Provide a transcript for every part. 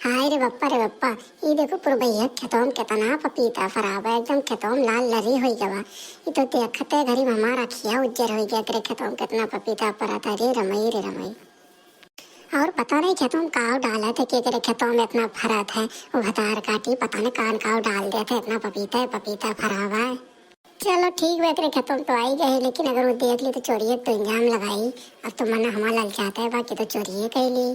हाय रे बप्पा ये देखो पुर भैया खेतों कितना पपीता फराब है एकदम खेतों लाल लरी हुई गवा। ये तो देखते घरी में हमारा खिया उज्जर हो गया करे खेतों कितना पपीता पड़ा था रे रमई। और पता नहीं खेतों में काव डाला थे कि करे खेतों में इतना फरा था। वो भतार काटी पता नहीं कान काव डाल दिया था इतना पपीता फरा हुआ है। चलो ठीक है करे खेतों में तो आई गए लेकिन अगर वो देख ली तो चोरी तो इंजाम लगाई। अब तो मना हमारा ललचाता है बाकी तो चोरी कह ली।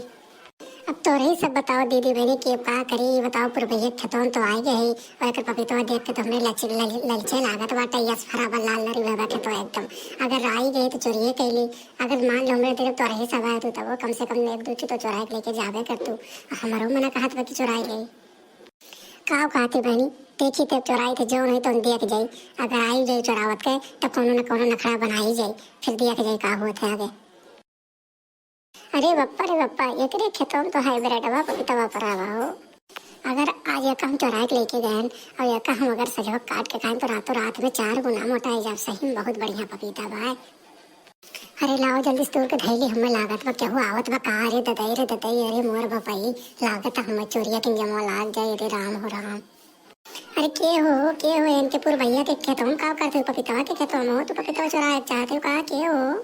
अब तो रही सब बताओ दीदी बहनी की का करी बताओ पर भैया खेतों तो आए गए और एक पपीता देख के तो हमने ललचे लागत बाटा यस फराबर लाल लरी बाबा के तो एकदम अगर आई गई तो चोरिए कैली। अगर मान लो हमरे तेरे तो रही सब आए तो वो कम से कम एक दो तो चुरा के लेके जावे कर तू हमारो मना कहा था कि चुराई गई काव कहते बहनी देखी तब चुराई थे जो नहीं तो देख जाई। अगर आई जाई चुरावत के तो कोनो न कोनो नखड़ा बनाई जाई फिर देख जाई का हुआ थे आगे। अरे बप्पा एकरे खेतों में तो हाइब्रिड हवा पपीता परावा हो। अगर आज एक हम चुरा के लेके गए और एक हम अगर सजो काट के खाएं तो रातों रात में 4 गुना मोटा है जब सही में बहुत बढ़िया पपीता बा। अरे लाओ जल्दी तोड़ के धैली हमें लागत बा केहू आवत बा का रे ददई अरे मोर बपाई लागत हमें चोरिया के जमा लाग जाए रे राम हो राम। अरे के हो इनके पूरे भैया के खेतों में का करते हो पपीता के खेतों में हो तो पपीता चुरा चाहते हो कहा के हो।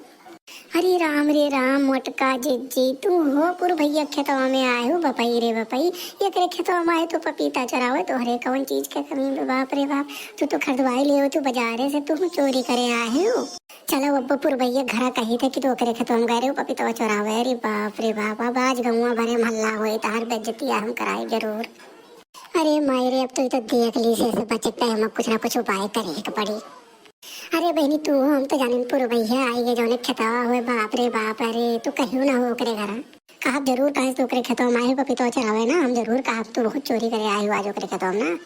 हरे राम मोटका जिज्जी तू हो पुर भैया खेतवा में आए हो बपाई ये करे खेतवा में आए तो पपीता चरावे तो हरे कौन चीज के कमी में बाप रे बाप तू तो खरीदवाई ले हो तू बाजारे से तू चोरी करे आए हो। चलो अब पुर भैया घर कही थे कि तू करे खेतवा में गए रे पपीता चरावे रे बाप अब आज गौवा भरे महल्ला हुए तार बेइज्जती हम कराए जरूर। अरे मायरे अब तो देख ली से बचत हम कुछ ना कुछ उपाय करे पड़ी। अरे बहनी तू हम तो जाने पूरे भैया आई है जो खेतवा हुए बाप रे अरे तू कहियो ना हो करे घर कहा जरूर कहे तो करे खेतवा में आए पपीता चरावे ना हम जरूर कहा तू बहुत चोरी करे आए हो आज ओकरे खेतवा में ना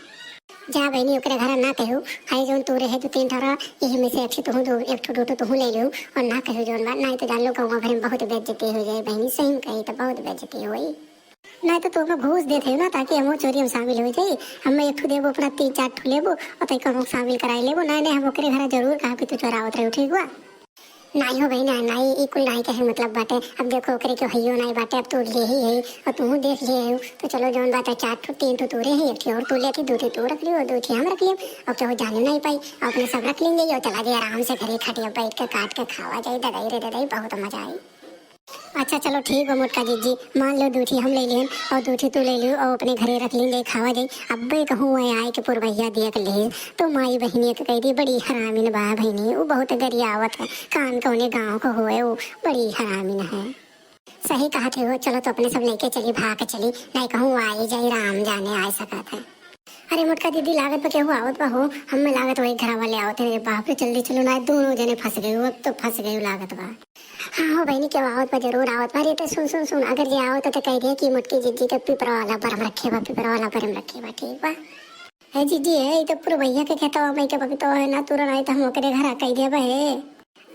जा बहनी ओकरे घर ना कहो हाई जोन तू रहे तो 3 ठहरा यही में से अच्छी तू दो एक ठो दो तू ले लो और ना कहो जोन बात नहीं तो जान लो गाँव भर में बहुत बेइज्जती हो जाए बहनी सही कही तो बहुत बेइज्जती हुई नहीं तो तुम्हें घूस देते ना ताकि हम चोरी में शामिल हो जाए हमें एक ठू देबो अपना 3-4 ठू लेबो और तई को शामिल कराई लेबो नहीं हम ओकरे घर जरूर कहा कि तू चोरावत रहे ठीक हुआ नहीं हो भाई ना नहीं इकुल नहीं कहे मतलब बाटे अब देखो ओकरे के हइयो नहीं बाटे अब तू ले ही है और तू देख लिए है तो चलो जोन बात है 4 ठू 3 ठू तूरे है एक और तू लेके 2 तू रख लियो 2 हम रख लियो अब तो जाने नहीं पाई अपने सब रख लेंगे और चला जाए आराम से घरे खटिया बैठ के काट के खावा जाए ददाई बहुत मजा आई। अच्छा चलो ठीक है मोटका जीजी मान लो 2 हम ले लियन और 2 तू ले लियो और अपने घरे रख लेंगे खावा जाए अब कहूँ आए के पुर भैया देख ले तो माई बहनी के कह दी बड़ी हरामिन बा बहनी वो बहुत गरियावत है कान कौने गाँव को हुए वो बड़ी हरामिन है। सही कहा थे वो चलो तो अपने सब लेके चली भाग चली नहीं कहूँ आई जाए राम जाने आ सका था। अरे मोटका दीदी लागत पर हुआ आवत बा हो हम लागत वही घर वाले आवत है बाप रे जल्दी चलो ना दोनों जने फंस गए अब तो फंस गए लागत बा। हाँ हो बहनी क्यों आवत बा जरूर आवत बा तो सुन अगर जे आवत तो कह दिया कि मोटकी जीजी के पिपरा वाला बरम रखे बा ठीक बा है जीजी है तो पूरे भैया के कहता भाई के पपीतो है ना तुरंत आई तो हम ओकरे घर कह दे बा है।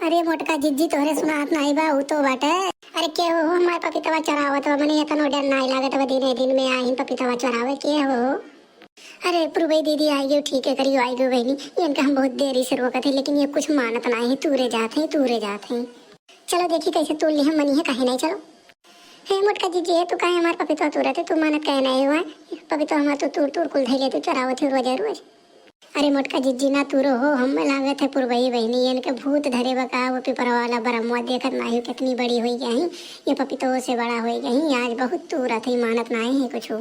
अरे मोटका जीजी तोहरे सुनात नहीं बा उ तो बाटे अरे के हो हमारे पपीता चरावत बा मने इतना डर नहीं लागत बा दिन में आई पपीता चरावे के हो। अरे पुरबई दीदी आई गयो ठीक है करियो आई गयो बहनी इनका हम बहुत देरी से रोकते लेकिन ये कुछ मानत नहीं तूरे जाते चलो देखी कैसे तोड़ ली हम मनी है कहीं नहीं चलो हे मोटका जीजी है तू कहे हमारे पपीता तू रहते तू मानत कहे नहीं हुआ पपीता हमारे तो तूर कुल धैले तू चरावत है रोज। अरे मोटका जीजी ना तू हो हम लागत है पुरबई बहनी इनके भूत धरे बका वो पिपर वाला बरमुआ देखत नहीं कितनी बड़ी हुई गई ये पपीतो से बड़ा हो गई आज बहुत तूरत ही मानत नहीं है कुछ।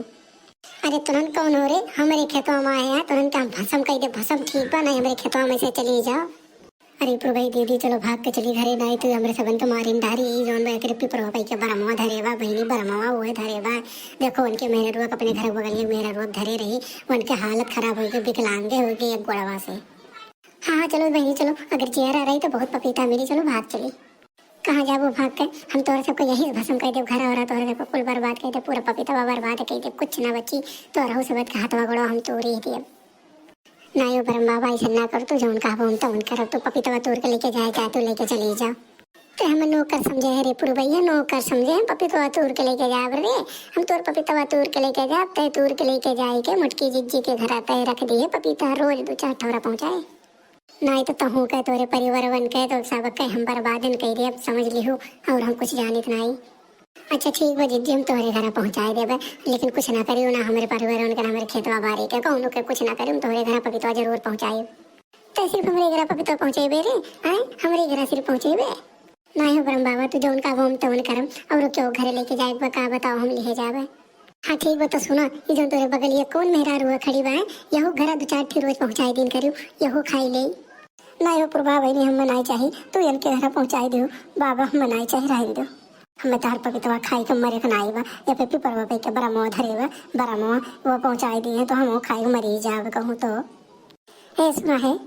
अरे तुरंत कौन हो रे हमारे खेतों में आए हैं तुरंत हम भसम कह दे भसम ठीक बा नहीं हमारे खेतों में से चली जाओ। अरे भाई दीदी चलो भाग के चली घरे नहीं तो हमारे सबन तो मारिन धारी जोन बा के पिपर भाई के बरमवा धरे बा बहनी बरमवा वो धरे बा देखो उनके मेहरुआ अपने घर बगल मेहरुआ धरे रही उनके हालत खराब हो गई विकलांगे हो गई एक गोड़वा से। हाँ चलो बहनी चलो अगर चेहरा रही तो बहुत पपीता मिली चलो भाग चली कहाँ जाबो भाग के हम तोरे सबको यही भसम कह दे घर और तोरे सबको कुल बर्बाद कह दे पूरा पपीता बर्बाद कह दे कुछ ना बची तो रहू सब के हाथवा गोड़ो हम तोड़ ही दिए नहीं बरम बाबा ऐसा ना कर तो जोन कहा हम तो उनका रख तो पपीता तोड़ के लेके जाए तो लेके चली जाओ तो हम नौकर समझे रे पुर भैया नौकर समझे हम पपीता तोड़ के लेके जा रे हम तोर पपीता तोड़ के लेके जा तय तोड़ के लेके जाए के मुटकी जिज्जी के घर तय रख दिए पपीता रोज 2-4 ठौरा पहुँचाए नहीं तो तहू कह तोरे परिवार बन के तो सब कह हम बर्बादन कह रहे अब समझ ली हो और हम कुछ जानित नहीं। अच्छा ठीक बा दीदी, हम तोहरे घर पहुँचाए देबे, लेकिन कुछ ना करियो ना हमारे परिवार उनके हमारे खेतवा बाड़ी के कहूँ के कुछ ना करियो, हम तोहरे घर पपीता जरूर पहुँचाए। तो सिर्फ हमारे घर पपीता पहुँचेबे रे? आए हमारे घर सिर्फ पहुँचेबे? नहीं हो ब्रह्म बाबा, तू जौन का हम तौन करम, और क्यों घरे लेके जाए का बताओ, हम लिए जावे। हाँ ठीक बा, तो सुना, ये जो तोरे बगल ये कौन मेहरा रुआ खड़ी बा, यहो घर दो चार ठी रोज पहुँचाई दिन करियो, यहो खाई ले। नहीं हो प्रभा बहनी, हम मनाई चाहिए तू इनके घर पहुँचाई दो बाबा, हम मनाई चाहिए रह दो। हमें तार पपीतवा खाई के मरे के नाई बा, या पे पिपरवा पे के बड़ा मुँह धरे बा, बड़ा मुँह वो पहुँचाई दिए तो हम खाई के मरी जावे कहूँ तो। है सुना है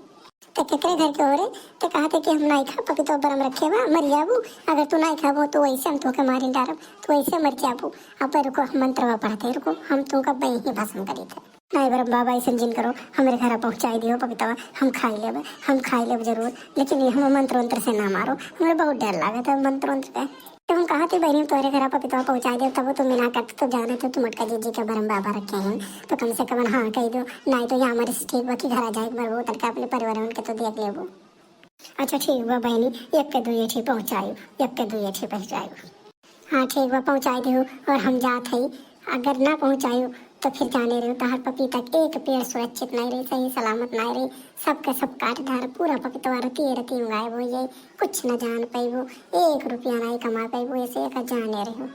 तो केकरे घर के ओरे तो कहते कि हम नहीं खा पपीता बरम रखे बा मर जाबू, अगर तू नहीं खाबो तो वैसे हम तोके मारी डारब, तो वैसे मर जाबू। अब रुको हम मंत्रवा पढ़ते रुको, हम तुमका बही ही भाषण करी थे। नहीं बरम बाबा ऐसे जिन करो, हमारे घर पहुँचाई दियो पपीता, हम खाई लेब जरूर, लेकिन ये हम मंत्र वंत्र से ना मारो, हमें बहुत डर लगा था मंत्र वंत्र पे। तो हम कहा थी बहनी तुम्हारे घर पपीता पहुँचा दे, तब तो मैं ना करते तो जाने तो तुम मटका जी के बरम बाबा रखे हैं, तो कम से कम हाँ कह दो, नहीं तो यहाँ हमारे से ठीक बा कि घर आ जाए बार वो तड़का अपने परिवार उनके तो देख ले वो। अच्छा ठीक बा बहनी, एक के दुए ठीक पहुँचाई, एक के दुए ठीक पहुँचाई। हाँ ठीक बा पहुँचाई दे और हम जात है, अगर ना पहुँचाई तो फिर जाने रहे तहार पपीता एक पेड़ सुरक्षित नहीं रही, सही सलामत नहीं रही, सबके सब काट धार पूरा पपीता रती रती गायब हो जाए, कुछ न जान पाइबो, 1 रुपया नहीं कमा पाइबो, ऐसे एक जाने रहो।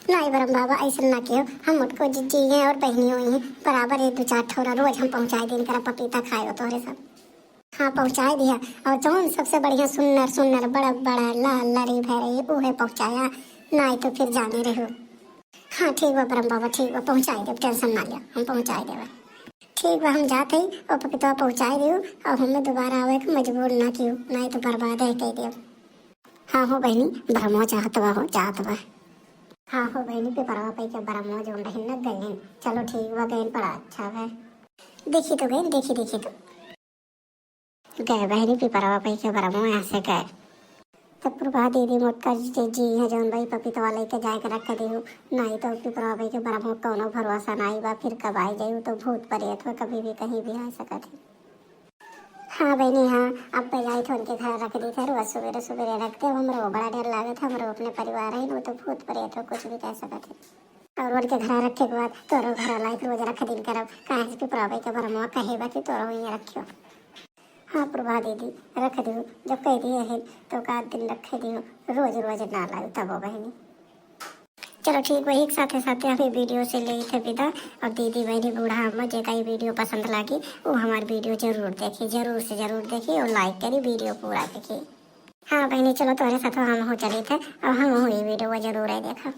नहीं बरम बाबा ऐसा ना कियो, हम मुझको जी हैं और बहनी हुई हैं बराबर, 1-2-4 ठोरा रोज हम पहुँचाए दिन करा पपीता खाए तोहरे सब। हाँ पहुँचाए दिया, और जौन सबसे बढ़िया सुन्नर सुन्नर बड़ा बड़ा लाल लड़ी भरे उहे पहुँचाया, नहीं तो फिर जाने रहो। हाँ ठीक बा ब्रह्म बाबा, ठीक बा पहुँचाई देव, टेंशन ना लिया, हम पहुँचाई देव। ठीक बा हम जाते ही और पपीता पहुँचाई दियो, और हमें दोबारा आवे के मजबूर ना कियो, नहीं तो बर्बाद है कह दियो। हाँ हो बहनी, ब्रह्मो चाहत बा हो जात बा। हाँ हो बहनी पे परवा पे के ब्रह्मो जो रही न गए, चलो ठीक बा गए बड़ा अच्छा है। देखी तो गई, देखी तो गए बहनी पे परवा पे के ब्रह्मो यहाँ से गए। तब प्रभा दीदी मोटका जी है जौन भाई पपीता वाले के जाए के रख दियो, नहीं तो पिपरा भाई के बराबर कौनो भरोसा नहीं बा, फिर कब आई जाइयो तो भूत प्रेत हो कभी भी कहीं भी आ सकत है। हाँ बहनी हाँ, अब बजाई तो उनके घर रख दी थे, रोज सवेरे सवेरे रखते, हमरो बड़ा डर लगे था, हमरो अपने परिवार है वो तो भूत प्रेत हो कुछ भी कह सकत है। और उनके घर रखे के बाद तोरो घर लाइक रोज रख दिन करब, कहे पिपरा भाई के बराबर कहेगा कि तोरो वहीं रखियो। हाँ प्रभा दीदी रख दियो, जब कह दिए है तो एक दिन रख दियो, रोज रोज ना लाओ तब बहनी। चलो ठीक है, एक साथ हमें वीडियो से ले थे विदा, और दीदी बहनी बूढ़ा मुझे का ये वीडियो पसंद लगी वो हमारी वीडियो जरूर देखी, जरूर से जरूर देखी और लाइक करी, वीडियो पूरा देखी। हाँ बहनी चलो तुम्हारे साथ हम हो चले थे, और हम हो ये वीडियो जरूर है देखा।